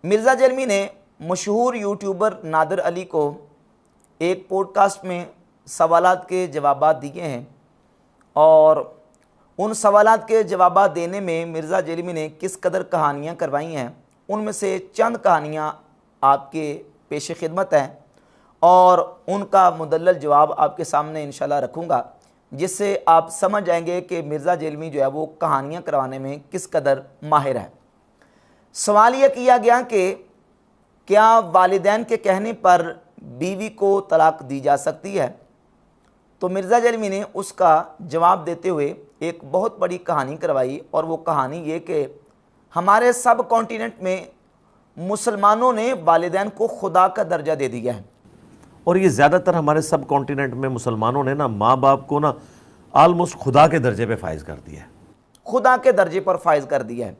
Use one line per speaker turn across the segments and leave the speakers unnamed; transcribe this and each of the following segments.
मिर्ज़ा जलमी ने मशहूर यूट्यूबर नादिर अली को एक पॉडकास्ट में सवालात के जवाबात दिए हैं और उन सवालात के जवाबात देने में मिर्ज़ा जलमी ने किस कदर कहानियाँ करवाई हैं, उनमें से चंद कहानियाँ आपके पेश खिदमत हैं और उनका मुदल्लल जवाब आपके सामने इंशाल्लाह रखूँगा, जिससे आप समझ जाएंगे कि मिर्ज़ा जलमी जो है वो कहानियाँ करवाने में किस कदर माहिर है। सवाल यह किया गया कि क्या वालिदैन के कहने पर बीवी को तलाक दी जा सकती है, तो मिर्ज़ा जलमी ने उसका जवाब देते हुए एक बहुत बड़ी कहानी करवाई और वो कहानी ये कि हमारे सब कॉन्टिनेंट में मुसलमानों ने वालिदैन को खुदा का दर्जा दे दिया है।
और ये ज़्यादातर हमारे सब कॉन्टिनेंट में मुसलमानों ने ना माँ बाप को ना आलमोस्ट खुदा के दर्जे पे फाइज कर दिया है,
खुदा के दर्जे पर फाइज कर दिया है।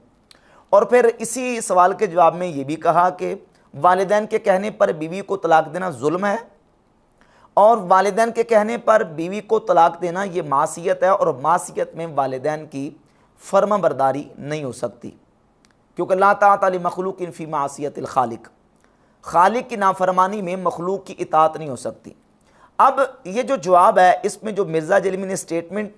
और फिर इसी सवाल के जवाब में ये भी कहा कि वालिदैन के कहने पर बीवी को तलाक देना जुल्म है और वालिदैन के कहने पर बीवी को तलाक देना ये मासियत है और मासियत में वालिदैन की फर्माबरदारी नहीं हो सकती, क्योंकि ला ताअत लि मखलूकिन फी मासियतिल खालिक, खालिक की नाफरमानी में मखलूक की इताअत नहीं हो सकती। अब ये जो जवाब है इसमें जो मिर्ज़ा जलमी ने स्टेटमेंट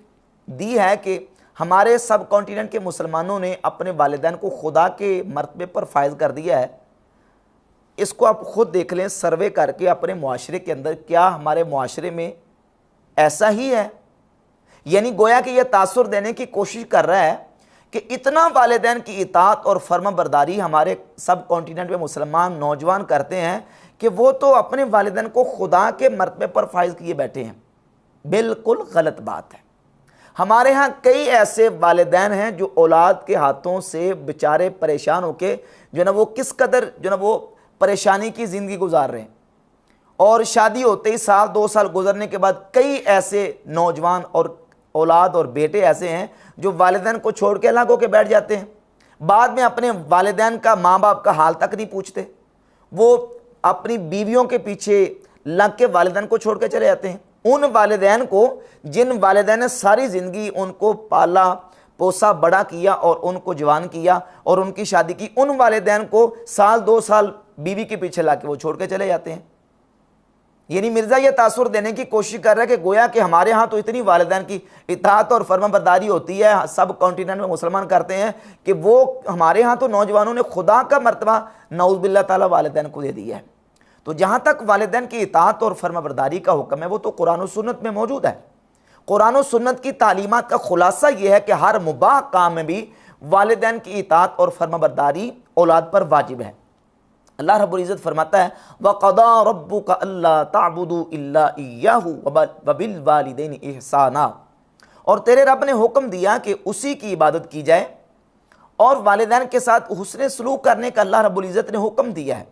दी है कि हमारे सब कॉन्टिनेंट के मुसलमानों ने अपने वालिदैन को खुदा के मर्तबे पर फायज कर दिया है, इसको आप ख़ुद देख लें सर्वे करके अपने मुआशरे के अंदर, क्या हमारे मुआशरे में ऐसा ही है? यानी गोया कि यह तासुर देने की कोशिश कर रहा है कि इतना वालिदैन की इताअत और फर्माबरदारी हमारे सब कॉन्टिनेंट में मुसलमान नौजवान करते हैं कि वो तो अपने वालिदैन को खुदा के मर्तबे पर फाइज किए बैठे हैं। बिल्कुल गलत बात है। हमारे यहाँ कई ऐसे वालिदैन हैं जो औलाद के हाथों से बेचारे परेशान होके जो ना वो किस कदर जो ना वो परेशानी की ज़िंदगी गुजार रहे हैं, और शादी होते ही साल 2 साल गुजरने के बाद कई ऐसे नौजवान और औलाद और बेटे ऐसे हैं जो वालिदैन को छोड़ के अलग होकर बैठ जाते हैं, बाद में अपने वालिदैन का माँ बाप का हाल तक नहीं पूछते, वो अपनी बीवियों के पीछे लग के वालिदैन को छोड़ के चले जाते हैं। उन वालिदैन को जिन वालिदैन ने सारी ज़िंदगी उनको पाला पोसा बड़ा किया और उनको जवान किया और उनकी शादी की, उन वालिदैन को साल 2 साल बीवी के पीछे ला के वो छोड़ के चले जाते हैं। यानी मिर्ज़ा ये तासुर देने की कोशिश कर रहा है कि गोया कि हमारे यहाँ तो इतनी वालिदैन की इताअत और फर्माबरदारी होती है, सब कॉन्टिनेंट में मुसलमान करते हैं कि वो हमारे यहाँ तो नौजवानों ने खुदा का मर्तबा नऊज़ बिल्लाह ताला वालिदैन को दे दिया है। तो जहाँ तक वालिदैन की इताअत और फर्माबरदारी का हुक्म है वो तो कुरान और सुन्नत में मौजूद है। कुरान और सुन्नत की तालीमात का खुलासा ये है कि हर मुबाह काम में भी वालिदैन की इताअत और फर्माबरदारी औलाद पर वाजिब है। अल्लाह रब्बुल इज़्ज़त फरमाता है वक़दा रब्बुका अल्ला ताबुदू इल्ला इय्याहु व बिल वालिदैनि इहसाना, और तेरे रब ने हुक्म दिया कि उसी की इबादत की जाए और वालिदैन के साथ हुस्न सलूक करने का अल्लाह रब्बुल इज़्ज़त ने हुक्म दिया है।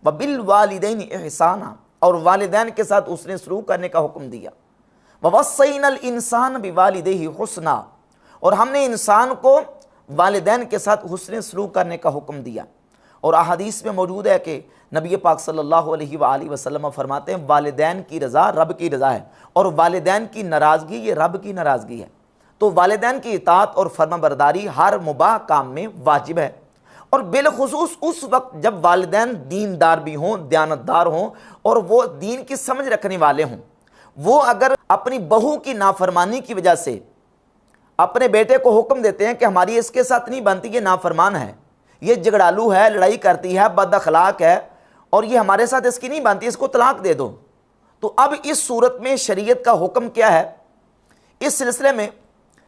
व बिल वालिदैनि इहसाना, और वालिदैन के साथ हुस्न सलूक करने का हुक्म दिया। व वस्सैनल इंसान बिवालिदैहि हुस्ना, और हमने इंसान को वालिदैन के साथ हुस्न सलूक करने का हुक्म दिया। और अहादीस में मौजूद है कि नबी पाक सल्लल्लाहु अलैहि वसल्लम फरमाते हैं वालिदैन की रज़ा रब की रज़ा है और वालिदैन की नाराज़गी ये रब की नाराज़गी है। तो वालिदैन की इताअत और फर्माबरदारी हर मुबाह काम में वाजिब है, और बिलखुसूस उस वक्त जब वालिदैन दीनदार भी हों, दयानतदार हों और वो दीन की समझ रखने वाले हों। वो अगर अपनी बहू की नाफरमानी की वजह से अपने बेटे को हुक्म देते हैं कि हमारी इसके साथ नहीं बनती, ये नाफरमान है, ये झगड़ालू है, लड़ाई करती है, बद अखलाक है और ये हमारे साथ इसकी नहीं बनती, इसको तलाक दे दो, तो अब इस सूरत में शरीयत का हुक्म क्या है? इस सिलसिले में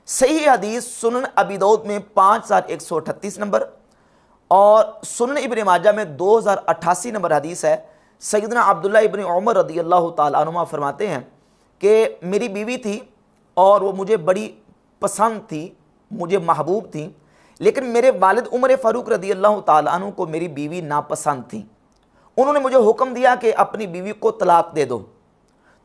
सही हदीस सुनन अबी दाऊद में 5138 नंबर और सुनन इब्न माजा में 2088 नंबर हदीस है। सैयदना अब्दुल्ला इब्न उमर रदियल्लाहु ताला अन्हुमा फरमाते हैं कि मेरी बीवी थी और वो मुझे बड़ी पसंद थी, मुझे महबूब थी, लेकिन मेरे वालिद उमर फ़ारूक रदियल्लाहु ताला अन्हु को मेरी बीवी नापसंद थी। उन्होंने मुझे हुक्म दिया कि अपनी बीवी को तलाक दे दो।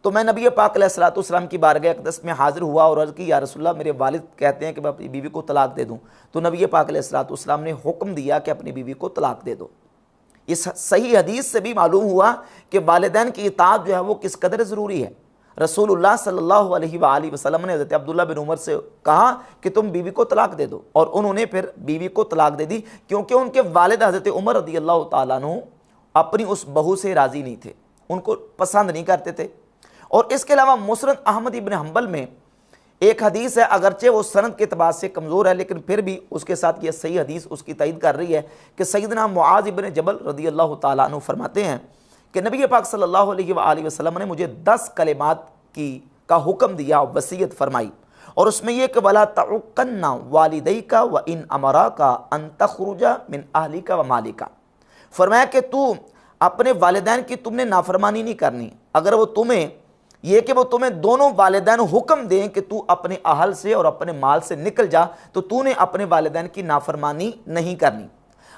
तो मैं नबी पाक अलैहिस्सलातु वस्सलाम की बारगाह अक़दस में हाज़िर हुआ और अर्ज़ की या रसूलल्लाह मेरे वालिद कहते हैं कि मैं अपनी बीवी को तलाक दे दूँ। तो नबी पाक अलैहिस्सलातु वस्सलाम ने हुक्म दिया कि अपनी बीवी को तलाक दे दो। इस सही हदीस से भी मालूम हुआ कि वालिदैन की इताअत जो है वो किस कदर ज़रूरी है। रसूलुल्लाह सल्लल्लाहु अलैहि वसल्लम ने हज़रत अब्दुल्ला बिन उमर से कहा कि तुम बीवी को तलाक दे दो, और उन्होंने फिर बीवी को तलाक दे दी, क्योंकि उनके वालिद हज़रत उमर रज़ी अल्लाह ताला अन्हु अपनी उस बहू से राज़ी नहीं थे, उनको पसंद नहीं करते थे। और इसके अलावा मुस्नद अहमद इब्न हंबल में एक हदीस है, अगरचे वो सनद के अतबार से कमज़ोर है, लेकिन फिर भी उसके साथ ये सही हदीस उसकी तईद कर रही है कि सैयदना मुआज़ इब्न जबल रज़ी अल्लाह ताला अन्हु फरमाते हैं कि नबी पाक सल्लल्लाहु अलैहि वसल्लम ने मुझे 10 कलिमात का हुक्म दिया, वसीयत फरमाई, और उसमें यह कि वला तउक्कन्ना वालिदैका व इन अमराका अन तखरुजा मिन अहलिका व मालिका। फरमाया कि तू अपने वालिदैन की तुमने नाफरमानी नहीं करनी, अगर वो तुम्हें यह कि वो तुम्हें दोनों वालिदैन हुक्म दें कि तू अपने अहल से और अपने माल से निकल जा, तो तूने अपने वालिदैन की नाफरमानी नहीं करनी।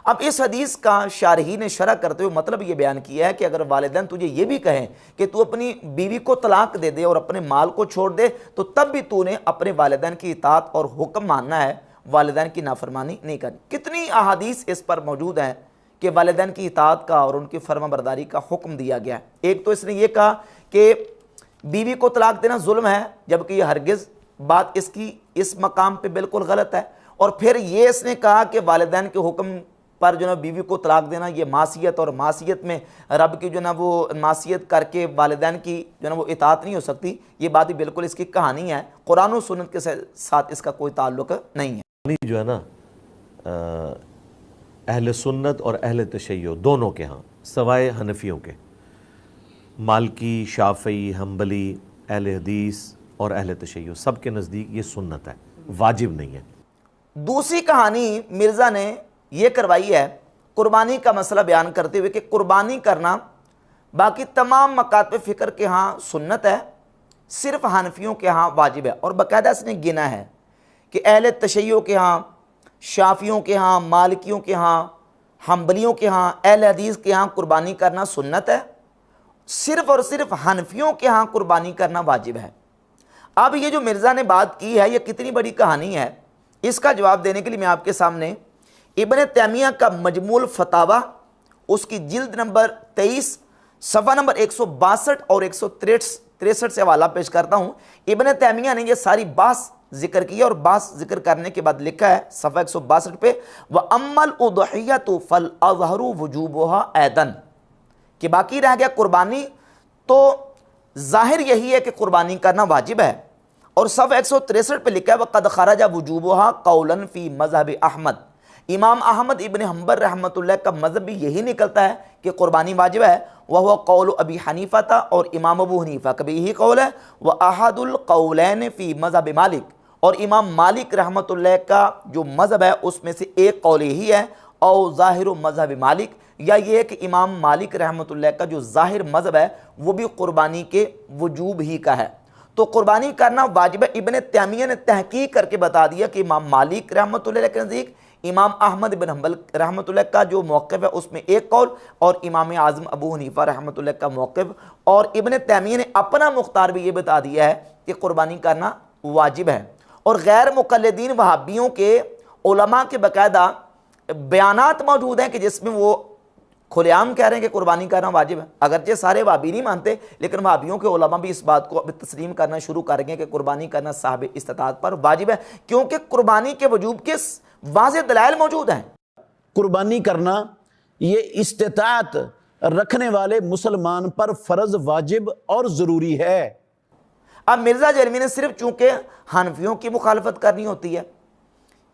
अब इस हदीस का शारही ने शरह करते हुए मतलब ये बयान किया है कि अगर वालिदैन तुझे ये भी कहें कि तू अपनी बीवी को तलाक दे दे और अपने माल को छोड़ दे, तो तब भी तूने अपने वालिदैन की इताअत और हुक्म मानना है, वालिदैन की नाफरमानी नहीं करनी। कितनी अहादीस इस पर मौजूद हैं कि वालिदैन की इताअत का और उनकी फर्माबरदारी का हुक्म दिया गया है। एक तो इसने ये कहा कि बीवी को तलाक देना जुल्म है, जबकि यह हरगिज़ बात इसकी इस मकाम पे बिल्कुल गलत है। और फिर ये इसने कहा कि वालिदैन के हुक्म पर जो ना बीवी को तलाक देना ये मासियत, और मासियत में रब की जो ना वो मासियत करके वालिदैन की जो ना वो इताअत नहीं हो सकती। ये बात ही बिल्कुल इसकी कहानी है, कुरान और सुन्नत के साथ इसका कोई ताल्लुक नहीं है।
जो है ना अहले सुन्नत और अहले तशय्यो दोनों के यहाँ, सवाए हनफियों के, मालकी, शाफ़ई, हम्बली, अहले हदीस और अहले तशय्यो सब के नज़दीक ये सुन्नत है, वाजिब नहीं है।
दूसरी कहानी मिर्ज़ा ने यह करवाई है कुर्बानी का मसला बयान करते हुए कि कुर्बानी करना बाकी तमाम मकातब फ़िक्र के यहाँ सुन्नत है, सिर्फ हनफियों के यहाँ वाजिब है। और बाकायदा इसने गिना है कि अहले तशय्यो के यहाँ, शाफियों के यहाँ, मालिकियों के यहाँ, हम्बलियों के यहाँ, अहले हदीस के यहाँ कुर्बानी करना सुन्नत है, सिर्फ और सिर्फ हनफियों के यहाँ कुर्बानी करना वाजिब है। अब ये जो मिर्ज़ा ने बात की है ये कितनी बड़ी कहानी है, इसका जवाब देने के लिए मैं आपके सामने इब्न तैमिया का मजमूल फतावा, उसकी जिल्द नंबर 23 सफ़ा नंबर 162 और 163 से हवाला पेश करता हूँ। इब्न तैमिया ने यह सारी बात जिक्र की और बात जिक्र करने के बाद लिखा है सफ़ा 162 पे, व अम्मल उदहियतु फल अज़हरु वुजूबुहा ऐदन, कि बाकी रह गया कुर्बानी, तो जाहिर यही है कि कुर्बानी करना वाजिब है। और सफ़ा 163 पे लिखा है वक़द खरजा वुजूबुहा कौलन फ़ी मज़हब अहमद, इमाम अहमद इब्न हंबल रहमतुल्लाह का मज़हब भी यही निकलता है कि कुर्बानी वाजिब है। वह कौल अबी हनीफ़ा था, और इमाम अबू हनीफ़ा का भी यही कौल है। वह अहदुल कौलैन फ़ी मज़हब मालिक, और इमाम मालिक रहमतुल्लाह का जो मज़हब है उसमें से एक कौल यही है। और ज़ाहिर मज़हब मालिक, या ये है कि इमाम मालिक रहमतुल्लाह का जो ज़ाहिर मज़हब है वो भी कुर्बानी के वजूब ही का है, तो कुर्बानी करना वाजिब है। इब्न तैमिया ने तहकीक करके बता दिया कि इमाम मालिक रहमतुल्लाह के नज़दीक, इमाम अहमद बिन हंबल रहमतुल्लाह का जो मौक़िफ़ है उसमें एक कौल, और इमाम आज़म अबू हनीफ़ा रहमतुल्लाह का मौक़िफ़, और इब्न तैमिया ने अपना मुख्तार भी ये बता दिया है कि कुर्बानी करना वाजिब है। और गैर मुक़ल्लिदीन वहाबियों के उलमा के बाकायदा बयानात मौजूद हैं कि जिसमें वो खुलेआम कह रहे हैं कि कुर्बानी करना वाजिब है। अगरचे सारे वहाबी नहीं मानते, लेकिन वहाबियों के उलमा भी इस बात को अब तस्लीम करना शुरू कर गए कि कुर्बानी करना साहिब इस्तिताअत पर वाजिब है, क्योंकि कुर्बानी के वजूब के वाज़ेह दलाइल मौजूद हैं।
कुर्बानी करना ये इस्तिताअत रखने वाले मुसलमान पर फ़र्ज, वाजिब और ज़रूरी है।
अब मिर्ज़ा जरमी ने सिर्फ चूँकि हनफियों की मुखालफत करनी होती है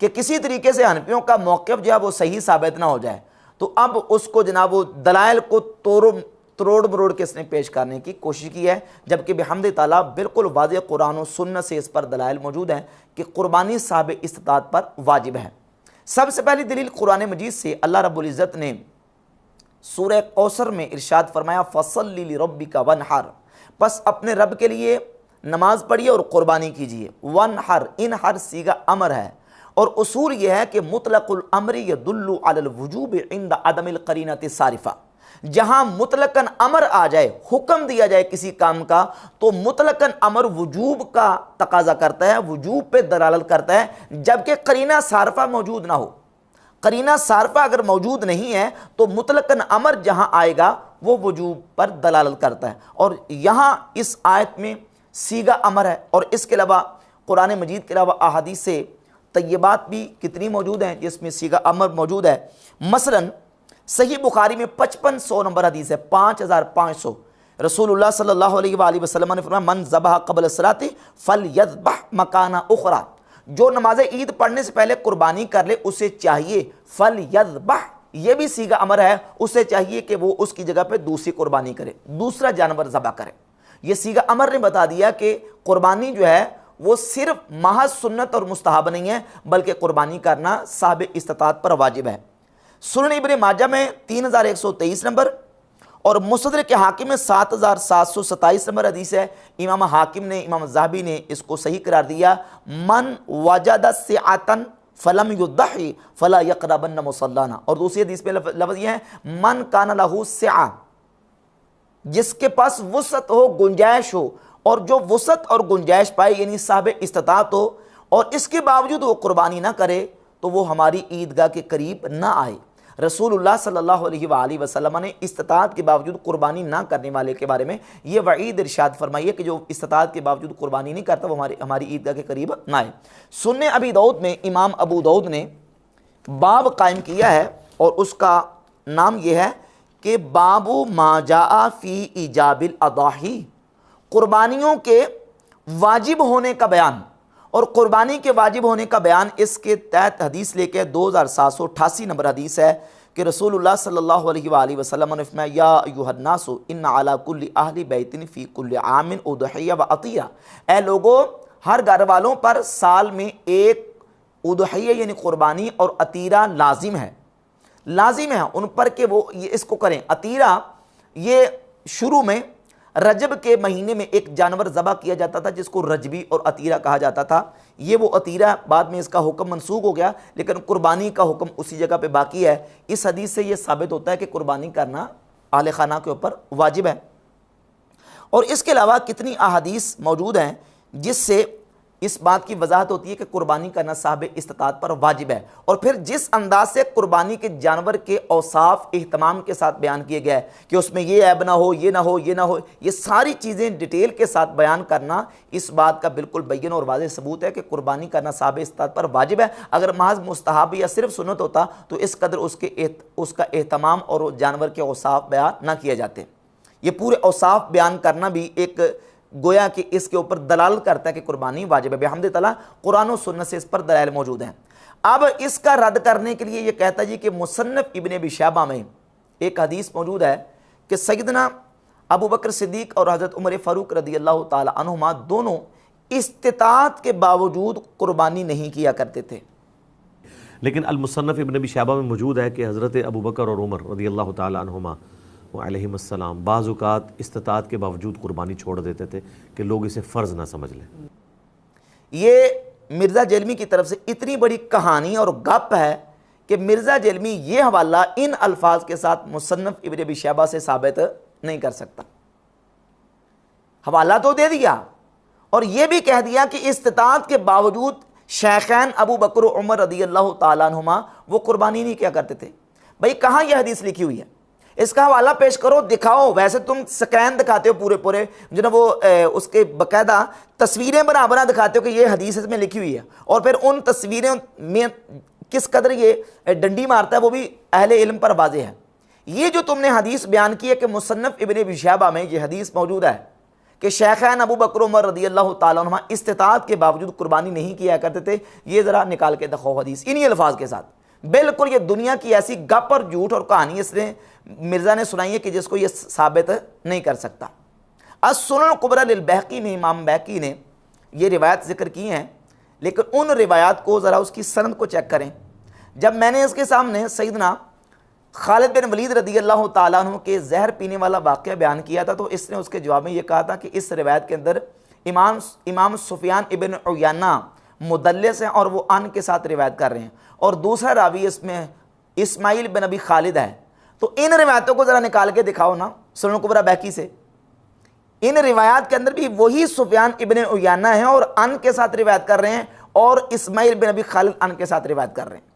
कि किसी तरीके से हनफियों का मौक़िफ़ जो है वो सही साबित ना हो जाए, तो अब उसको जनाब वो दलाइल को तोड़ मरोड़ के इसने पेश करने की कोशिश की है, जबकि बिहम्द ताला बिल्कुल वाज़ेह कुरान और सुन्नत से इस पर दलाइल मौजूद हैं कि कुर्बानी साहिब इस्तिताअत पर वाजिब है। सबसे पहली दलील कुरान मजीद से अल्लाह रब्बुल इज़्ज़त ने सूरह कौसर में इरशाद फरमाया फसल्लि लिरब्बिका वनहर, बस अपने रब के लिए नमाज पढ़िए और कुर्बानी कीजिए। वनहर, इन हर सीगा अमर है, और उसूल यह है कि मुतलकुल अमरी यदुल्लु अलल वुजूब इंद अदमिल करीनति सारिफा, जहां मुतलकन अमर आ जाए, हुक्म दिया जाए किसी काम का, तो मुतलकन अमर वजूब का तकाजा करता है, वजूब पे दलालत करता है, जबकि करीना सारफा मौजूद ना हो। करीना सारफा अगर मौजूद नहीं है तो मुतलकन अमर जहां आएगा वो वजूब पर दलालत करता है। और यहाँ इस आयत में सीगा अमर है। और इसके अलावा कुरान मजीद के अलावा अहादीस से तय्यबात भी कितनी मौजूद हैं जिसमें सीगा अमर मौजूद है। मसलन सही बुखारी में 5500 नंबर हदीस है, 5500। रसूलुल्लाह सल्लल्लाहु अलैहि वसल्लम ने फरमाया मन ज़बह क़ब्ल सलाती फलयज़बह मकाना उखरा, जो नमाज ईद पढ़ने से पहले कुर्बानी कर ले उसे चाहिए फलयज़बह, ये भी सीगा अमर है, उसे चाहिए कि वो उसकी जगह पे दूसरी कुर्बानी करे, दूसरा जानवर ज़बह करे। ये सीगा अमर ने बता दिया कि कुर्बानी जो है वो सिर्फ महज सुन्नत और मुस्तहब नहीं है, बल्कि कुर्बानी करना साहिब इस्तिताअत पर वाजिब है। सुनन इब्न माजा में 3123 नंबर और मुस्तदरक के हाकिम में 7727 नंबर हदीस है। इमाम हाकिम ने, इमाम ज़हाबी ने इसको सही करार दिया। मन वजद सिआतन फलम युद्दही फला यक़रबन मुसल्लाना। और दूसरी हदीस में लफ्ज़ ये है मन कान लहू सिआ, जिसके पास वुसअत हो, गुंजाइश हो, और जो वुसअत और गुंजाइश पाए यानी साहिब इस्तिताअत हो और इसके बावजूद वो कुर्बानी ना करे तो वो हमारी ईदगाह के करीब ना आए। रसूलुल्लाह सल्लल्लाहु अलैहि वसल्लम ने इस्तिताअत के बावजूद कुर्बानी ना करने वाले के बारे में ये वईद इरशाद फरमाई है कि जो इस्तिताअत के बावजूद कुर्बानी नहीं करता वो हमारी ईदगाह के करीब ना आए। सुन्ने अबी दाऊद में इमाम अबू दाऊद ने बाब कायम किया है और उसका नाम यह है कि बाबू माजा फ़ी इजाबिल अदाही, कुर्बानियों के वाजिब होने का बयान। और कुर्बानी के वाजिब होने का बयान इसके तहत हदीस लेके 2788 नंबर हदीस है कि रसूलुल्लाह सल्लल्लाहु अलैहि वसल्लम ने फरमाया या अय्युहन्नासु इन्ना अला कुल्ली अहली बैतिन फ़ी कुल्ली आमिन उदहिया व अतिया, ए लोगो हर घर वालों पर साल में एक उदहिया यानी कुर्बानी और अतीरा लाजिम है, लाजिम है उन पर कि वो ये इसको करें। अतीरा ये शुरू में रजब के महीने में एक जानवर ज़बह किया जाता था जिसको रजबी और अतीरा कहा जाता था। ये वो अतीरा बाद में इसका हुक्म मनसूख हो गया, लेकिन कुर्बानी का हुक्म उसी जगह पे बाकी है। इस हदीस से ये साबित होता है कि कुर्बानी करना आले खाना के ऊपर वाजिब है। और इसके अलावा कितनी अहादीस मौजूद हैं जिससे इस बात की वजाहत होती है कि कुर्बानी करना साहिब इस्तिताअत पर वाजिब है। और फिर जिस अंदाज से कुर्बानी के जानवर के औसाफ एहतमाम के साथ बयान किए गए कि उसमें ये ऐब ना हो, ये ना हो, ये ना हो, ये सारी चीज़ें डिटेल के साथ बयान करना इस बात का बिल्कुल बैयन और वाज़ेह सबूत है कि कुर्बानी करना साहिब इस्तिताअत पर वाजिब है। अगर महज मुस्तहब या सिर्फ सुन्नत होता तो इस कदर उसका एहतमाम और जानवर के औसाफ बयान ना किए जाते। ये पूरे औसाफ बयान करना भी एक गोया कि इसके ऊपर दलाल करता है कि कुर्बानी वाजिब है। बेहम्द तआला कुरान और सुन्नत से इस पर दलाइल मौजूद हैं। अब इसका रद्द करने के लिए ये कहता जी कि मुसन्नफ इब्न अबी शैबा में एक हदीस मौजूद है कि सैयदना अबू बकर सिद्दीक और हज़रत उमर फ़ारूक रज़ियल्लाहु ताला अन्हुमा दोनों इस्तिताअत के बावजूद कुर्बानी नहीं किया करते थे।
लेकिन अल मुसन्नफ इब्न अबी शैबा में मौजूद है कि हज़रत अबू बकर और उमर रज़ियल्लाहु ताला अन्हुमा अलैहिस्सलाम बाज़ औक़ात इस्तिताअत के बावजूद कुर्बानी छोड़ देते थे कि लोग इसे फ़र्ज़ ना समझ लें।
ये मिर्ज़ा जेलमी की तरफ से इतनी बड़ी कहानी और गप है कि मिर्ज़ा जेलमी ये हवाला इन अल्फाज के साथ मुसन्नफ इब्न अबी शैबा से साबित नहीं कर सकता। हवाला तो दे दिया और ये भी कह दिया कि इस्तिताअत के बावजूद शेखैन अबू बकर और उमर रज़ियल्लाहु ताला अन्हुमा वो कुर्बानी नहीं किया करते थे। भाई कहाँ यह हदीस लिखी हुई है? इसका हवाला पेश करो, दिखाओ। वैसे तुम स्कैन दिखाते हो पूरे पूरे जो ना वो उसके बाकायदा तस्वीरें बना दिखाते हो कि ये हदीस इसमें लिखी हुई है, और फिर उन तस्वीरें में किस कदर ये डंडी मारता है वो भी अहले इल्म पर वाज़े है। ये जो तुमने हदीस बयान की है कि मुसन्नफ इब्न अबी शैबा में ये हदीस मौजूद है कि शेखैन अबू बकर उमर रज़ियल्लाहु ताला अन्हुमा इस्तिताअत के बावजूद कुर्बानी नहीं किया करते थे, ये ज़रा निकाल के दिखाओ हदीस इन्हीं अल्फाज के साथ। बिल्कुल ये दुनिया की ऐसी गप और झूठ और कहानी इसने मिर्ज़ा ने सुनाई है कि जिसको ये साबित नहीं कर सकता। अस-सुनन कुबरा लिल बैहक़ी में इमाम बैहक़ी ने ये रिवायत ज़िक्र की हैं, लेकिन उन रिवायात को ज़रा उसकी सनद को चेक करें। जब मैंने इसके सामने सैयदना खालिद बिन वलीद रज़ियल्लाहु ताला अन्हु के जहर पीने वाला वाक़या बयान किया था तो इसने उसके जवाब में ये कहा था कि इस रिवायत के अंदर इमाम सुफियान इब्न उयैना मुदल्लिस हैं और वो अन के साथ रिवायत कर रहे हैं, और दूसरा रावी इसमें इस्माइल बिन अबी खालिद है। तो इन रिवायतों को ज़रा निकाल के दिखाओ ना सुनन कुबरा बैहक़ी से। इन रिवायात के अंदर भी वही सुफियान इब्न उयैना है और अन के साथ रिवायत कर रहे हैं, और इस्माइल बिन अबी खालिद अन के साथ रिवायत कर रहे हैं।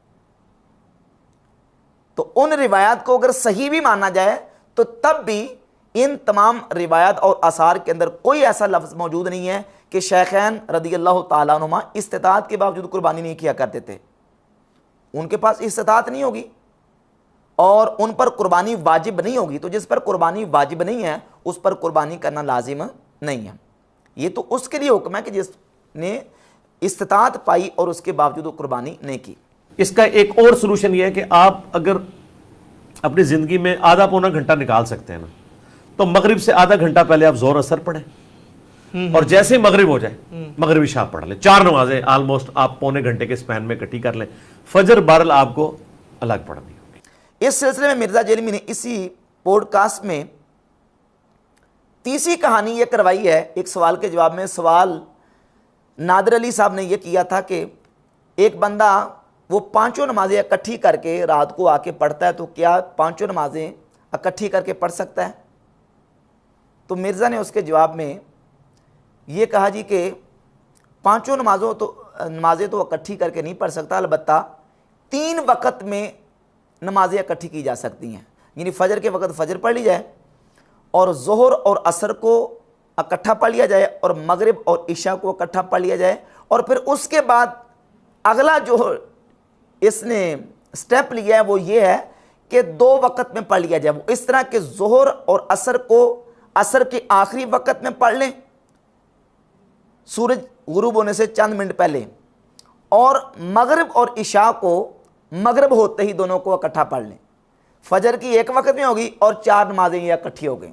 तो उन रिवायात को अगर सही भी माना जाए तो तब भी इन तमाम रिवायत और आसार के अंदर कोई ऐसा लफ्ज़ मौजूद नहीं है कि शेखैन रदियल्लाहु ताला अन्हुमा इस्तिताअत के बावजूद कुर्बानी नहीं किया करते थे। उनके पास इस्तिताअत नहीं होगी और उन पर कुर्बानी वाजिब नहीं होगी, तो जिस पर कुर्बानी वाजिब नहीं है उस पर कुर्बानी करना लाजिम नहीं है। ये तो उसके लिए हुक्म है कि जिसने इस्तिताअत पाई और उसके बावजूद वो कुर्बानी नहीं की।
इसका एक और सोल्यूशन ये है कि आप अगर अपनी ज़िंदगी में आधा पौना घंटा निकाल सकते हैं ना, तो मगरिब से आधा घंटा पहले आप जोर असर पढ़ें और जैसे ही मगरिब हो जाए मगरिब इशा पढ़ लें। 4 नमाजें ऑलमोस्ट आप पौने घंटे के स्पैन में इकट्ठी कर लें। फजर बहरहाल आपको अलग पढ़नी होगी।
इस सिलसिले में मिर्ज़ा जेलमी ने इसी पॉडकास्ट में तीसरी कहानी ये करवाई है। एक सवाल के जवाब में सवाल नादिर अली साहब ने यह किया था कि एक बंदा वो 5 नमाजें इकट्ठी करके रात को आके पढ़ता है, तो क्या 5 नमाजें इकट्ठी करके पढ़ सकता है? तो मिर्ज़ा ने उसके जवाब में ये कहा जी कि 5 नमाजें तो इकट्ठी करके नहीं पढ़ सकता, अलबत्ता 3 वक़्त में नमाजें इकट्ठी की जा सकती हैं। यानी फ़जर के वक़्त फ़जर पढ़ ली जाए और ज़ोहर और असर को इकट्ठा पढ़ लिया जाए और मगरिब और इशा को इकट्ठा पढ़ लिया जाए, और फिर उसके बाद अगला जो इसने स्टेप लिया है वो ये है कि 2 वक़्त में पढ़ लिया जाए। वो इस तरह के ज़ोहर और असर को असर के आखिरी वक़्त में पढ़ लें, सूरज गुरूब होने से चंद मिनट पहले, और मगरिब और इशा को मगरिब होते ही दोनों को इकट्ठा पढ़ लें। फजर की 1 वक़्त में होगी और 4 नमाजें ये इकट्ठी हो गई।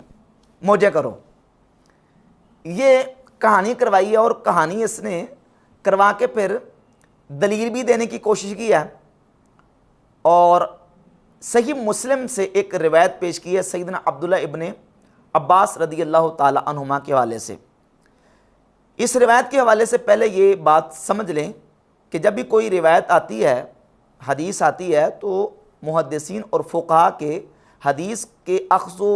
मौजे करो। ये कहानी करवाई है और कहानी इसने करवा के फिर दलील भी देने की कोशिश की है और सही मुस्लिम से एक रिवायत पेश की है सैयदना अब्दुल्ला इब्ने अब्बास रदियल्लाहु ताला अन्हुमा के हवाले से। इस रिवायत के हवाले से पहले ये बात समझ लें कि जब भी कोई रिवायत आती है, हदीस आती है, तो मुहद्दिसीन और फ़ुक़हा के हदीस के अख़्ज़ो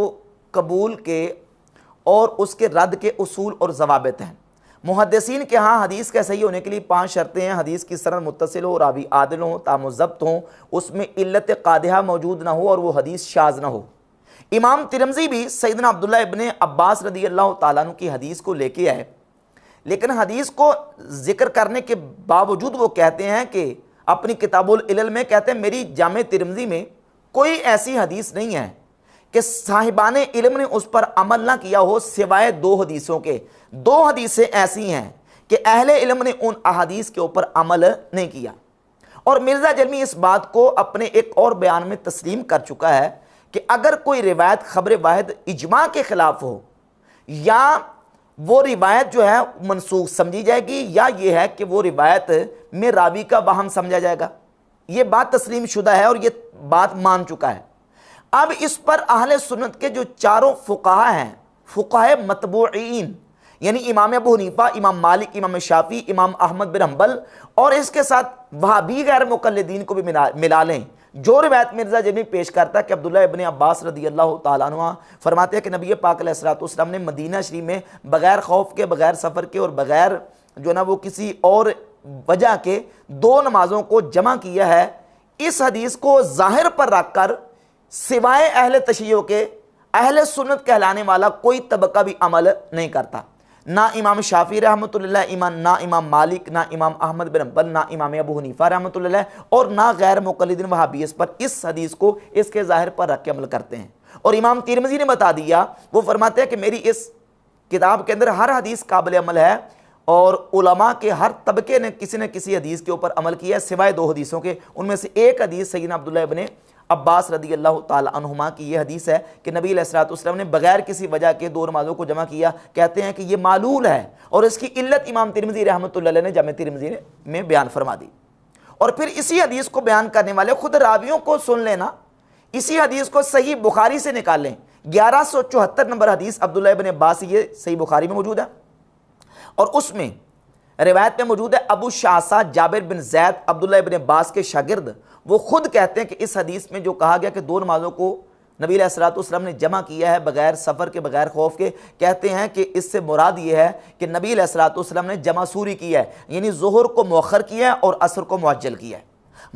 कबूल के और उसके रद्द के उसूल और ज़वाबित हैं। मुहद्दिसीन के यहाँ हदीस के सही होने के लिए 5 शर्तें हैं। हदीस की सनद मुत्तसिल हो, रावी आदिल हो, तामुज़्ज़ब्त हो, उसमें इल्लत क़ादिहा मौजूद ना हो और वो हदीस शाज़ ना हो। इमाम तिरमिज़ी भी सैयदना अब्दुल्ला इब्ने अब्बास रदियल्लाहु ताला अन्हु की हदीस को लेके आए, लेकिन हदीस को ज़िक्र करने के बावजूद वो कहते हैं कि अपनी किताबुल इल्ल में कहते हैं मेरी जामे तिरमिज़ी में कोई ऐसी हदीस नहीं है कि साहिबाने इल्म ने उस पर अमल ना किया हो सिवाय 2 हदीसों के। 2 हदीसें ऐसी हैं कि अहले इल्म ने उन अहादीस के ऊपर अमल नहीं किया। और मिर्ज़ा जलमी इस बात को अपने एक और बयान में तस्लीम कर चुका है कि अगर कोई रिवायत खबर वाहिद इजमा के ख़िलाफ़ हो, या वो रिवायत जो है मनसूख समझी जाएगी, या ये है कि वो रिवायत में रावी का वहम समझा जाएगा। ये बात तस्लीम शुदा है और ये बात मान चुका है। अब इस पर अहले सुन्नत के जो 4 फ़ुक़हा हैं, फ़ुक़हा मतबूईन, यानी इमाम अबू हनीफा, इमाम मालिक, इमाम शाफ़ी, इमाम अहमद बिन हंबल, और इसके साथ वहाबी गैर मुक़ल्लिदीन को भी मिला लें, जो रिवायत मिर्ज़ा जलमी पेश करता है कि अब्दुल्ला इब्ने अब्बास रदियल्लाहु ताला अन्हु फरमाते हैं कि नबी पाक अलैहिस्सलातु वस्सलाम ने मदीना शरीफ में बग़ैर खौफ के, बग़ैर सफ़र के और बग़ैर जो ना वो किसी और वजह के 2 नमाज़ों को जमा किया है। इस हदीस को ज़ाहिर पर रख कर सिवाय अहले तशय्युअ के अहले सुन्नत कहलाने वाला कोई तबका भी अमल नहीं करता। ना इमाम शाफ़ी रहमतुल्लाह, ना इमाम मालिक, ना इमाम अहमद बिन हंबल, ना इमाम अबू हनीफा रहमतुल्लाह, और ना गैर मुक़ल्लिदीन वहाबी इस पर इस हदीस को इसके ज़ाहिर पर रख के अमल करते हैं। और इमाम तिरमिज़ी ने बता दिया, वो फरमाते हैं कि मेरी इस किताब के अंदर हर हदीस काबिल अमल है और उलमा के हर तबके ने किसी न किसी हदीस के ऊपर अमल किया है सिवाय 2 हदीसों के। उनमें से एक हदीस सैयदना अब्दुल्ला इब्ने अब्बास रदियल्लाहु ताला अन्हुमा की ये हदीस है कि नबी अलैहिस्सलातु वस्सलाम ने बगैर किसी वजह के 2 नमाज़ों को जमा किया। कहते हैं कि ये मालूल है और इसकी इल्लत इमाम तिरमिज़ी रहमतुल्लाह अलैह ने जामे तिरमिज़ी में बयान फरमा दी। और फिर इसी हदीस को बयान करने वाले खुद रावियों को सुन लेना, इसी हदीस को सही बुखारी से निकाल लें। 1174 नंबर हदीस अब्दुल्ला इब्ने अब्बास, ये सही बुखारी में मौजूद है और उसमें रिवायत में मौजूद है अबू शासा जाबिर बिन ज़ैद अब्दुल्ला इब्ने अब्बास के शागिर्द, वो खुद कहते हैं कि इस हदीस में जो कहा गया कि 2 नमाज़ों को नबी अलैहिस्सलातु वस्सलाम ने जमा किया है बगैर सफ़र के, बगैर खौफ के, कहते हैं कि इससे मुराद ये है कि नबी अलैहिस्सलातु वस्सलाम ने जमा सूरी किया है, यानी ज़ुहर को मौखर किया है और असर को मुअज्जल किया है,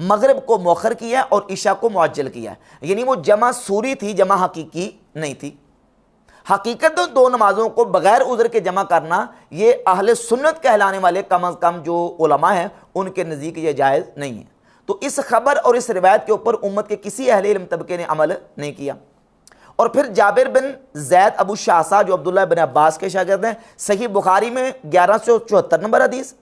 मगरिब को मौखर किया है और इशा को मुअज्जल किया है, यानी वो जमा सूरी थी, जमा हकीकी नहीं थी। हकीकत तो दो नमाजों को बगैर उज़्र के जमा करना ये अहले सुन्नत कहलाने वाले कम अज़ कम जो उलमा हैं उनके नज़दीक ये जायज़ नहीं है। तो इस खबर और इस रिवायत के ऊपर उम्मत के किसी अहले इल्म तबके ने अमल नहीं किया। और फिर जाबिर बिन ज़ैद अबू शासा जो अब्दुल्लाह बिन अब्बास के शागिर्द हैं, सही बुखारी में 1174 नंबर हदीस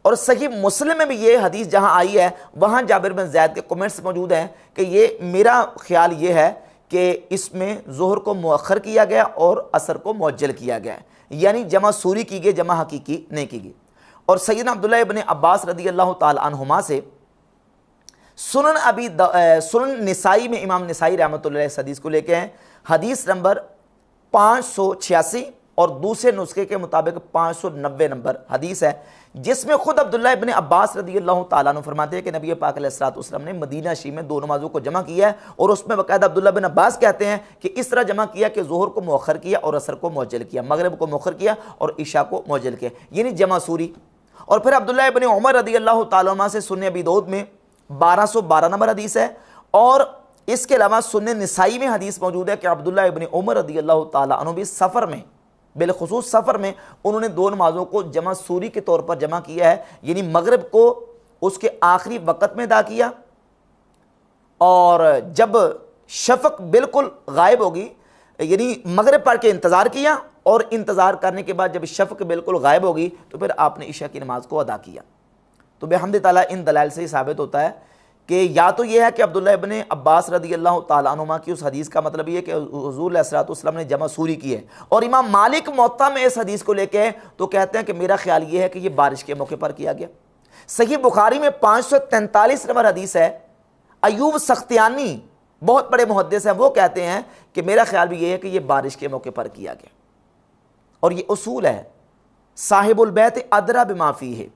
और सही मुस्लिम में भी ये हदीस जहाँ आई है वहाँ जाबिर बिन ज़ैद के कमेंट्स मौजूद हैं कि ये मेरा ख्याल ये है कि इसमें ज़ोहर को मुअख्खर किया गया और असर को मुअज्जल किया गया, यानी जमा सूरी की गई, जमा हकीकी नहीं की गई। और सैयदना अब्दुल्लाह इब्न अब्बास रदी अल्लाह ताला अन्हुमा से सुनन निसाई में इमाम निसाई रहमतुल्लाह अलैह इस हदीस को लेके हैं, हदीस नंबर 586 और दूसरे नुस्खे के मुताबिक 590 नंबर हदीस है, जिसमें खुद अब्दुल्लाह इब्न अब्बास रदी अल्लाह ताला अन्हु फरमाते हैं कि नबी पाक अलैहिस्सलातु वस्सलाम ने मदीना शरीफ में दो नमाजों को जमा किया है और उसमें बाकायदा अब्दुल्लाह बिन अब्बास कहते हैं कि इस तरह जमा किया कि ज़ोहर को मुअख्खर किया और असर को मुअज्जल किया, मगरिब को मुअख्खर किया और इशा को मुअज्जल किया, यानी जमा सूरी। और फिर अब्दुल्लाह इब्न उमर रदी अल्लाह ताला अन्हुमा से सुन्ने अबी दाऊद में 1212 नंबर हदीस है। और इसके अलावा सुन्ने निसाई में हदीस मौजूद है कि अब्दुल्लाह इब्न उमर रदी अल्लाह ताला अन्हु भी सफ़र में, बिलखुसूस सफ़र में उन्होंने दो नमाज़ों को जमा सूरी के तौर पर जमा किया है, यानी मगरिब को उसके आखिरी वक़्त में अदा किया और जब शफ़क़ बिल्कुल गायब होगी यानी मगरिब पढ़ के इंतज़ार किया और इंतज़ार करने के बाद जब शफ़क़ बिल्कुल गायब होगी तो फिर आपने इशा की नमाज़ को अदा किया। तो बेहम्द ताला इन दलाइल से ही साबित होता है कि या तो यह है कि अब्दुल्लाह इब्न अब्बास रदी अल्लाह ताला अन्हुमा की उस हदीस का मतलब ये है कि हुज़ूर अलैहिस्सलातु वस्सलाम ने जमा सूरी की है। और इमाम मालिक मुअत्ता में इस हदीस को लेके तो कहते हैं कि मेरा ख्याल ये है कि ये बारिश के मौके पर किया गया। सही बुखारी में 543 नंबर हदीस है, अयूब सख्तियानी बहुत बड़े मुहद्दिस हैं, वो कहते हैं कि मेरा ख्याल भी ये है कि ये बारिश के मौके पर किया गया। और ये उसूल है साहिबुल बैत अदरा बिमा फीह,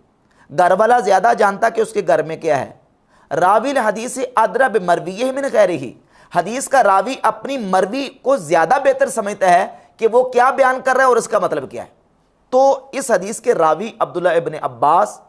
घर वाला ज़्यादा जानता कि उसके घर में क्या है। राविल हदीस अदरा बिमरवीह मिन गैरिही, हदीस का रावी अपनी मरवी को ज़्यादा बेहतर समझता है कि वो क्या बयान कर रहा है और इसका मतलब क्या है। तो इस हदीस के रावी अब्दुल्लाह इब्न अब्बास,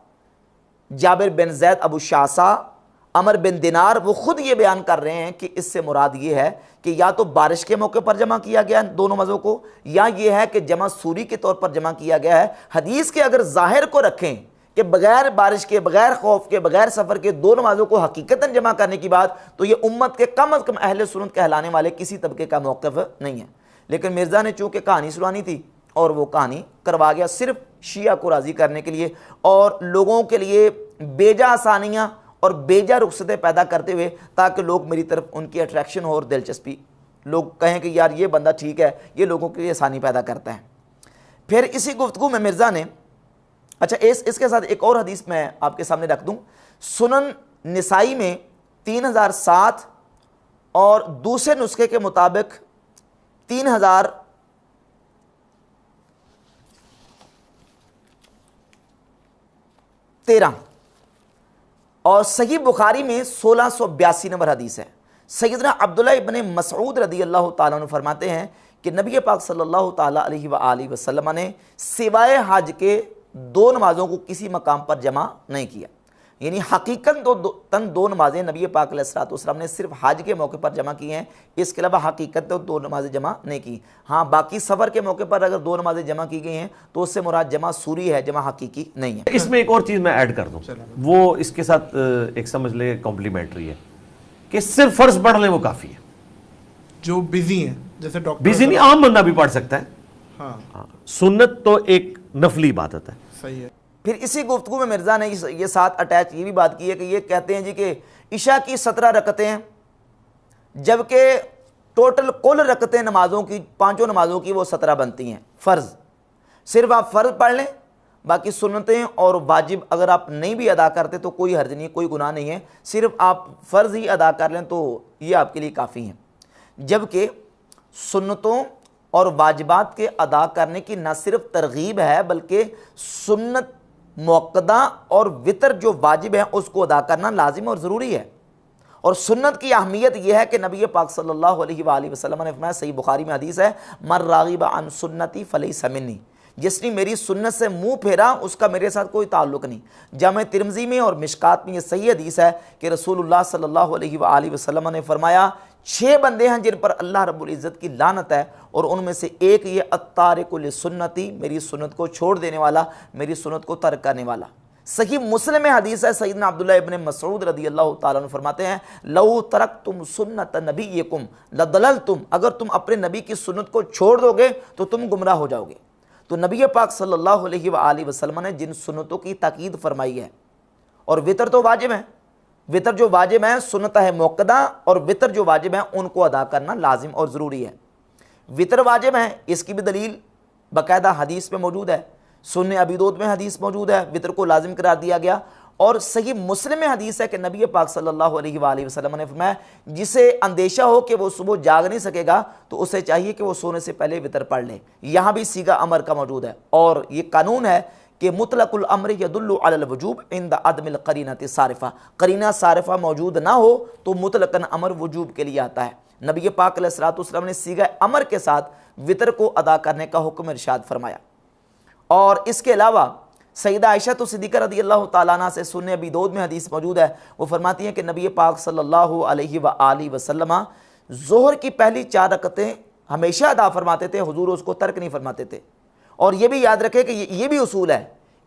जाबिर बिन ज़ैद अबू शासा, अमर बिन दिनार, वो खुद ये बयान कर रहे हैं कि इससे मुराद ये है कि या तो बारिश के मौके पर जमा किया गया दोनों नमाज़ों को, या ये है कि जमा सूरी के तौर पर जमा किया गया है। हदीस के अगर ज़ाहिर को रखें कि बगैर बारिश के, बगैर खौफ के, बगैर सफ़र के दो नमाज़ों को हकीकतन जमा करने की बात, तो ये उम्मत के कम अज़ कम अहले सुन्नत कहलाने वाले किसी तबके का मौक़िफ़ नहीं है। लेकिन मिर्ज़ा ने चूँकि कहानी सुनानी थी और वो कहानी करवा गया सिर्फ शिया को राज़ी करने के लिए और लोगों के लिए बेजा आसानियाँ और बेजा रुखसतें पैदा करते हुए, ताकि लोग मेरी तरफ उनकी अट्रैक्शन हो और दिलचस्पी, लोग कहें कि यार ये बंदा ठीक है, ये लोगों के लिए आसानी पैदा करता है। फिर इसी गुफ्तगू में मिर्ज़ा ने, अच्छा इसके साथ एक और हदीस मैं आपके सामने रख दूं, सुनन निसाई में 3007 और दूसरे नुस्खे के मुताबिक 3013 और सही बुखारी में 1682 नंबर हदीस है। सैयदना अब्दुल्लाह इब्न मसऊद रदी अल्लाह ताला अन्हु फरमाते हैं कि नबी पाक सल्लल्लाहु ताला अलैहि व आलिहि वसल्लम ने सिवाय हज के दो नमाज़ों को किसी मकाम पर जमा नहीं किया, यानी हकीकत दो नमाज़ें नबी पाक अलैहिस्सलातु वस्सलाम ने सिर्फ हज के मौके पर जमा की हैं, इसके अलावा हकीकत दो नमाज़ें जमा नहीं की। हाँ, बाकी सफ़र के मौके पर अगर दो नमाज़ें जमा की गई हैं तो उससे मुराद जमा सूरी है, जमा हकीकी नहीं है।
इसमें एक और चीज़ मैं ऐड कर दूँ, वो इसके साथ एक समझ ले कॉम्प्लीमेंट्री है कि सिर्फ फ़र्ज़ पढ़ लें वो काफ़ी है।
जो बिजी हैं, जैसे डॉक्टर,
बिजी नहीं, आम बंदा भी पढ़ सकता है।
हाँ,
सुन्नत तो एक नफली इबादत है।
सही है।
फिर इसी गुफ्तगू में मिर्ज़ा ने ये साथ अटैच ये भी बात की है कि ये कहते हैं जी कि इशा की 17 रकतें हैं, जबकि टोटल कुल रकतें नमाज़ों की, पांचों नमाज़ों की वो 17 बनती हैं फ़र्ज़। सिर्फ आप फ़र्ज़ पढ़ लें, बाकी सुन्नतें और वाजिब अगर आप नहीं भी अदा करते तो कोई हर्ज नहीं, कोई गुनाह नहीं है, सिर्फ आप फ़र्ज़ ही अदा कर लें तो ये आपके लिए काफ़ी हैं। जबकि सुन्नतों और वाजिबात के अदा करने की न सिर्फ तरगीब है बल्कि सुन्नत मुअक्कदा और वितर जो वाजिब है उसको अदा करना लाजिम और ज़रूरी है। और सुन्नत की अहमियत यह है कि नबी पाक सल्लल्लाहु अलैहि वसल्लम ने फरमाया, सही बुखारी में हदीस है, मर रागिब अन सुन्नती फलैसा मिन्नी, जिसने मेरी सुन्नत से मुंह फेरा उसका मेरे साथ कोई ताल्लुक़ नहीं। जामे तिरमिज़ी में और मिशकात में ये सही हदीस है कि रसूलुल्लाह सल्लल्लाहु अलैहि वसल्लम ने फरमाया 6 बंदे हैं जिन पर अल्लाह रब्बुल इज़्ज़त की लानत है, और उनमें से एक ये अत्तारिकु लिसुन्नती, मेरी सुन्नत को छोड़ देने वाला, मेरी सुन्नत को तर्क करने वाला। सही मुस्लिम में हदीस है, सैयदना अब्दुल्लाह इब्न मसऊद रदियल्लाहु ताला अन्हु फरमाते हैं, लौ तरक्तुम सुन्नत नबिय्यकुम लदललतुम, अगर तुम अपने नबी की सुन्नत को छोड़ दोगे तो तुम गुमराह हो जाओगे। तो नबी पाक सल्लल्लाहु अलैहि वसल्लम ने जिन सुन्नतों की ताकीद फरमाई है, और वितर तो वाजिब है, वितर जो वाजिब है सुन्नत है मुअक्कदा, और वितर जो वाजिब है उनको अदा करना लाजिम और ज़रूरी है। वितर वाजिब है, इसकी भी दलील बाकायदा हदीस में मौजूद है, सुन्ने अबी दाऊद में हदीस मौजूद है, वितर को लाजिम करार दिया गया। और सही मुस्लिम में हदीस है कि नबी पाक सल्लल्लाहु अलैहि वसल्लम ने फरमाया, जिसे अंदेशा हो कि वो सुबह जाग नहीं सकेगा तो उसे चाहिए कि वो सोने से पहले वितर पढ़ ले। यहाँ भी सीगा अमर का मौजूद है, और ये कानून है कि मुतलकुल अम्र यदुल्लु अलल वजूब इंद अदमिल करीनति सारिफा, करीना सारिफा मौजूद ना हो तो मुतलकन अमर वजूब के लिए आता है। नबी पाक अलैहिस्सलातु वस्सलाम ने सीगा अमर के साथ वितर को अदा करने का हुक्म इरशाद फरमाया। और इसके अलावा सैयदा आयशा तो सिद्दीक़ा रदियल्लाहु ताला अन्हा से सुन्ने अबी दाऊद में हदीस मौजूद है, वो फरमाती हैं कि नबी पाक सल्लल्लाहु अलैहि वसल्लम ज़ोहर की पहली 4 रकतें हमेशा अदा फरमाते थे, हुजूर उसको तर्क नहीं फरमाते थे। और ये भी याद रखें कि ये भी उसूल है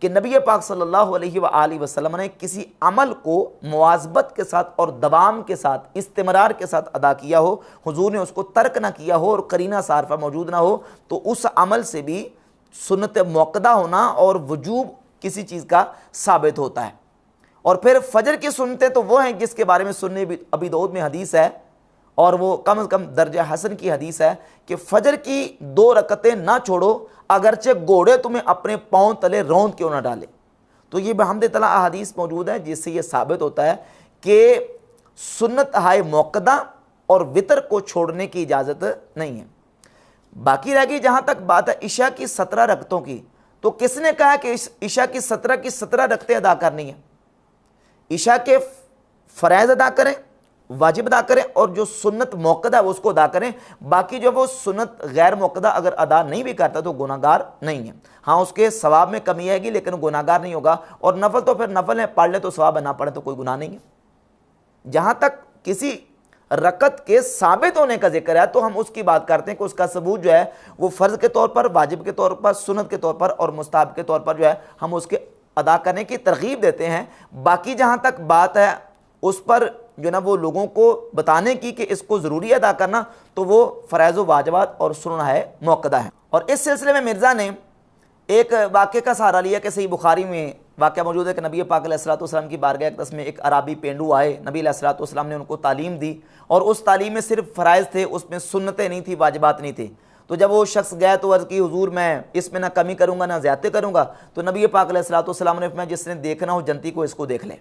कि नबी पाक सल्लल्लाहु अलैहि वसल्लम ने किसी अमल को मुवाज़बत के साथ और दवाम के साथ, इस्तिमरार के साथ अदा किया हो, हुजूर ने उसको तर्क ना किया हो और करीना सारफा मौजूद ना हो, तो उस अमल से भी सुन्नत मुअक्कदा होना और वजूब किसी चीज़ का साबित होता है। और फिर फजर की सुन्नतें तो वो हैं जिसके बारे में सुन्ने अबी दाऊद में हदीस है, और वो कम से कम दर्जा हसन की हदीस है कि फजर की 2 रकतें ना छोड़ो, अगरचे घोड़े तुम्हें अपने पाँव तले रौंद क्यों ना डाले। तो ये बहमद तआला अहादीस मौजूद है जिससे ये साबित होता है कि सुन्नत हाय मुअक्कदा और वितर को छोड़ने की इजाज़त नहीं है। बाकी रह गई जहाँ तक बात है इशा की 17 रकतों की, तो किसने कहा कि इशा की 17 रकतें अदा करनी है? इशा के फ़राइज़ अदा करें, वाजिब अदा करें, और जो सुन्नत मुअक्कदा है उसको अदा करें। बाकी जो वो सुन्नत गैर मुअक्कदा अगर अदा नहीं भी करता तो गुनाहगार नहीं है। हाँ, उसके सवाब में कमी आएगी लेकिन गुनाहगार नहीं होगा। और नफल तो फिर नफल है, पढ़ ले तो सवाब है, ना पढ़े तो कोई गुनाह नहीं है। जहाँ तक किसी रकत के साबित होने का जिक्र है तो हम उसकी बात करते हैं कि उसका सबूत जो है वो फ़र्ज़ के तौर पर, वाजिब के तौर पर, सुन्नत के तौर पर और मुस्ताहब के तौर पर जो है हम उसके अदा करने की तरगीब देते हैं। बाकी जहाँ तक बात है उस पर जो ना वो लोगों को बताने की कि इसको ज़रूरी अदा करना, तो वो फ़राइज़ व वाजिबात और सुन्नत है मुअक्कदा है। और इस सिलसिले में मिर्ज़ा ने एक वाक़े का सहारा लिया कि सही बुखारी में वाक़या मौजूद है कि नबी पाक अलैहिस्सलातु वस्सलाम की बारगाह अक़दस में एक अराबी पेंडू आए, नबी अलैहिस्सलातु वस्सलाम ने उनको तालीम दी, और उस तालीम में सिर्फ फ़राइज़ थे, उसमें सुन्नतें नहीं थी, वाजिबात नहीं थी। तो जब वो शख्स गया तो अर्ज़ की, हुजूर मैं इसमें ना कमी करूँगा ना ज़्यादती करूँगा। तो नबी पाक अलैहिस्सलातु वस्सलाम ने फरमाया, जिसने देखना हो जनती को इसको देख ले।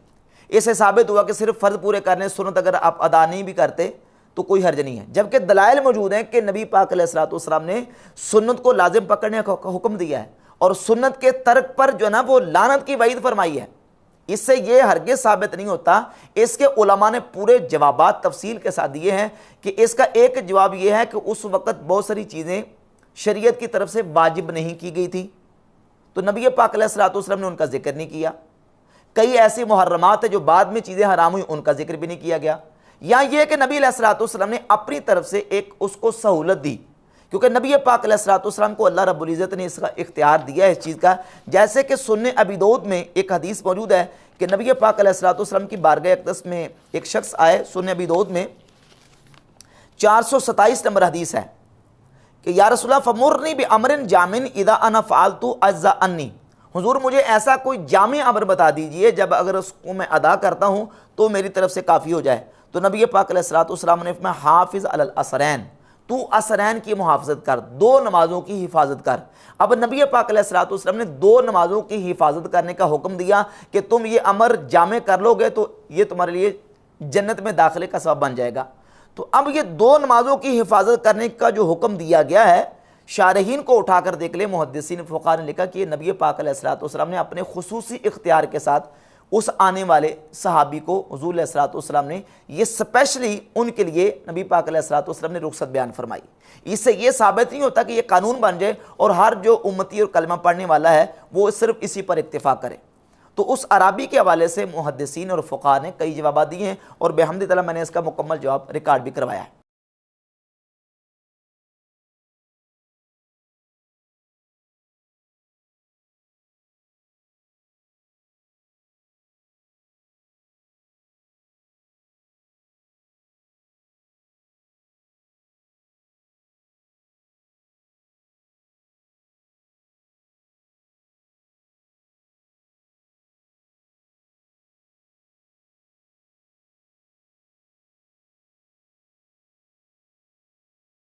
इससे साबित हुआ कि सिर्फ फ़र्ज़ पूरे करने, सुन्नत अगर आप अदा नहीं भी करते तो कोई हर्ज नहीं है। जबकि दलाइल मौजूद हैं कि नबी पाक अलैहिस्सलातु वस्सलाम ने सुन्नत को लाजिम पकड़ने का हुक्म दिया है, और सुन्नत के तर्क पर जो ना वो लानत की वईद फरमाई है। इससे ये हरगिज़ साबित नहीं होता। इसके उलमा ने पूरे जवाबात तफसील के साथ दिए हैं कि इसका एक जवाब ये है कि उस वक़्त बहुत सारी चीज़ें शरीयत की तरफ से वाजिब नहीं की गई थी, तो नबी पाक अलैहिस्सलातु वस्सलाम ने उनका जिक्र नहीं किया। कई ऐसी मुहर्रमात है जो बाद में चीज़ें हराम हुई, उनका जिक्र भी नहीं किया गया। या ये कि नबी अलैहिस्सलातु वस्सलाम ने अपनी तरफ से एक उसको सहूलत दी, क्योंकि नबी पाक अलैहिस्सलातु वस्सलाम को अल्लाह रब्बुल इज़्ज़त ने इसका इख्तियार दिया है इस चीज़ का। जैसे कि सुन्ने अबी दाऊद में एक हदीस मौजूद है कि नबी पाक अलैहिस्सलातु वस्सलाम की बारगाह अक़दस में एक शख्स आए, सुन्ने अबी दाऊद में 427 नंबर हदीस है कि या रसूलल्लाह फमुरनी बि अमरिन जामिन इदा अना फ़अलतु अज़्ज़ा अन्नी, हुजूर मुझे ऐसा कोई जामी अमर बता दीजिए जब अगर उसको मैं अदा करता हूँ तो मेरी तरफ से काफ़ी हो जाए। तो नबी पाक अलैहिस्सलातु वस्सलाम ने फरमाया, हाफिज़ अलल असरैन, तू असरैन की मुहाफ़ज़त कर, 2 नमाज़ों की हिफाजत कर। अब नबी पाक अलैहिस्सलातु वस्सलाम ने 2 नमाज़ों की हिफाजत करने का हुक्म दिया कि तुम ये अमर जामे कर लोगे तो ये तुम्हारे लिए जन्नत में दाखिले का सबब बन जाएगा। तो अब ये 2 नमाज़ों की हिफाजत करने का जो हुक्म दिया गया है, शारहीन को उठाकर देख ले, मुहद्दिसीन फ़ुक़हा ने लिखा कि ये नबी पाक अलैहिस्सलातु वस्सलाम ने अपने खुसूसी इख्तियार के साथ उस आने वाले सहाबी को हुज़ूर अलैहिस्सलातु वस्सलाम ने ये स्पेशली उनके लिए नबी पाक अलैहिस्सलातु वस्सलाम ने रुख़सत बयान फरमाई। इससे ये साबित नहीं होता कि ये कानून बन जाए और हर जो उम्मती और कलमा पढ़ने वाला है वो सिर्फ इसी पर इत्तिफ़ाक़ करे। तो उस अराबी के हवाले से मुहद्दिसीन और फ़ुक़हा ने कई जवाब दिए हैं और बेहम्दिल्लाह मैंने इसका मुकम्मल जवाब रिकॉर्ड भी करवाया है।